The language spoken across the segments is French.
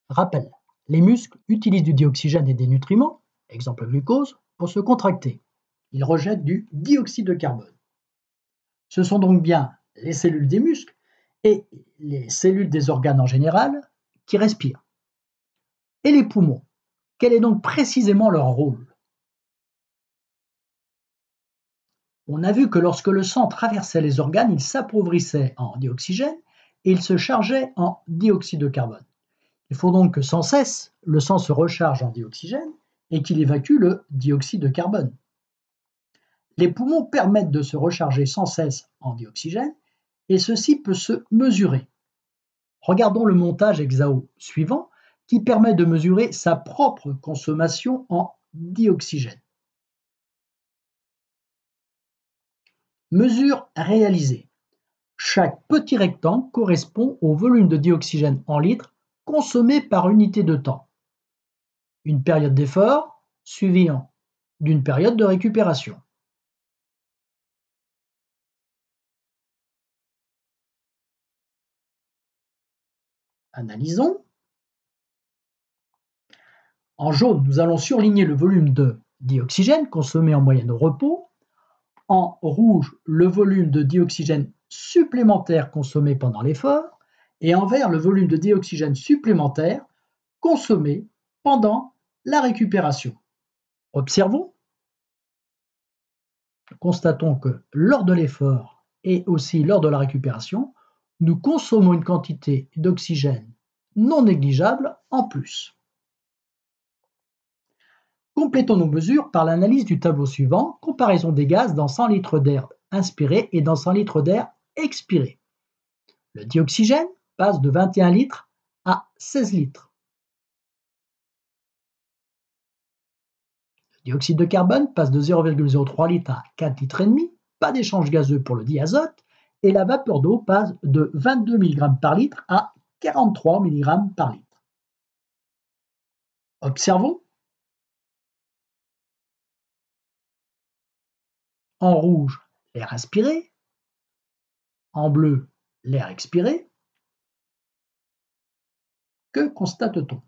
Rappel, les muscles utilisent du dioxygène et des nutriments, exemple le glucose, pour se contracter. Ils rejettent du dioxyde de carbone. Ce sont donc bien les cellules des muscles et les cellules des organes en général qui respirent. Et les poumons, quel est donc précisément leur rôle? On a vu que lorsque le sang traversait les organes, il s'appauvrissait en dioxygène et il se chargeait en dioxyde de carbone. Il faut donc que sans cesse, le sang se recharge en dioxygène et qu'il évacue le dioxyde de carbone. Les poumons permettent de se recharger sans cesse en dioxygène et ceci peut se mesurer. Regardons le montage Exao suivant qui permet de mesurer sa propre consommation en dioxygène. Mesure réalisée. Chaque petit rectangle correspond au volume de dioxygène en litres consommé par unité de temps. Une période d'effort suivie d'une période de récupération. Analysons. En jaune, nous allons surligner le volume de dioxygène consommé en moyenne au repos. En rouge, le volume de dioxygène supplémentaire consommé pendant l'effort. Et en vert, le volume de dioxygène supplémentaire consommé pendant la récupération. Observons. Constatons que lors de l'effort et aussi lors de la récupération, nous consommons une quantité d'oxygène non négligeable en plus. Complétons nos mesures par l'analyse du tableau suivant, comparaison des gaz dans 100 litres d'air inspiré et dans 100 litres d'air expiré. Le dioxygène passe de 21 litres à 16 litres. Le dioxyde de carbone passe de 0,03 litres à 4 litres et demi, pas d'échange gazeux pour le diazote, et la vapeur d'eau passe de 22 mg par litre à 43 mg par litre. Observons. En rouge, l'air inspiré. En bleu, l'air expiré. Que constate-t-on?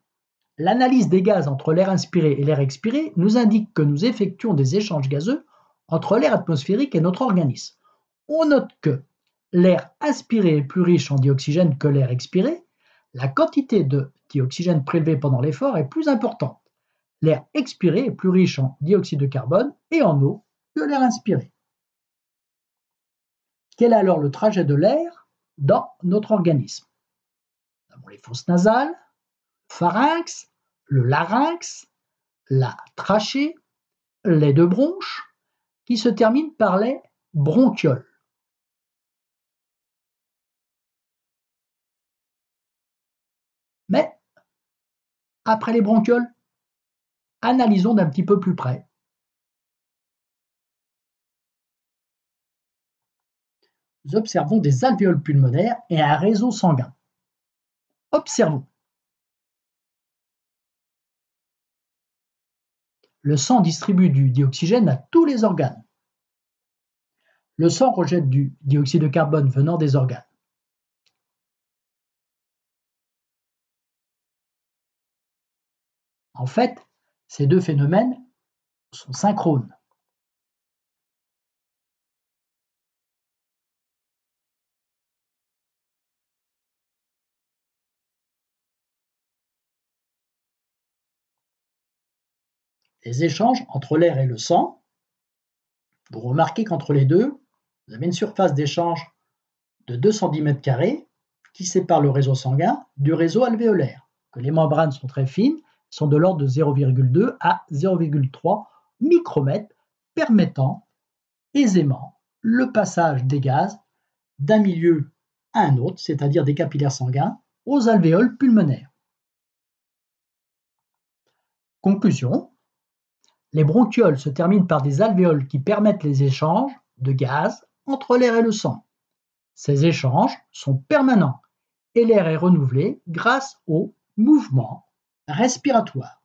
L'analyse des gaz entre l'air inspiré et l'air expiré nous indique que nous effectuons des échanges gazeux entre l'air atmosphérique et notre organisme. On note que l'air inspiré est plus riche en dioxygène que l'air expiré. La quantité de dioxygène prélevée pendant l'effort est plus importante. L'air expiré est plus riche en dioxyde de carbone et en eau que l'air inspiré. Quel est alors le trajet de l'air dans notre organisme? Nous avons les fosses nasales, le pharynx, le larynx, la trachée, les deux bronches, qui se terminent par les bronchioles. Mais, après les bronchioles, analysons d'un petit peu plus près. Nous observons des alvéoles pulmonaires et un réseau sanguin. Observons. Le sang distribue du dioxygène à tous les organes. Le sang rejette du dioxyde de carbone venant des organes. En fait, ces deux phénomènes sont synchrones. Les échanges entre l'air et le sang, vous remarquez qu'entre les deux, vous avez une surface d'échange de 2 cm² qui sépare le réseau sanguin du réseau alvéolaire, que les membranes sont très fines, sont de l'ordre de 0,2 à 0,3 micromètres, permettant aisément le passage des gaz d'un milieu à un autre, c'est-à-dire des capillaires sanguins, aux alvéoles pulmonaires. Conclusion, les bronchioles se terminent par des alvéoles qui permettent les échanges de gaz entre l'air et le sang. Ces échanges sont permanents et l'air est renouvelé grâce au mouvement respiratoire.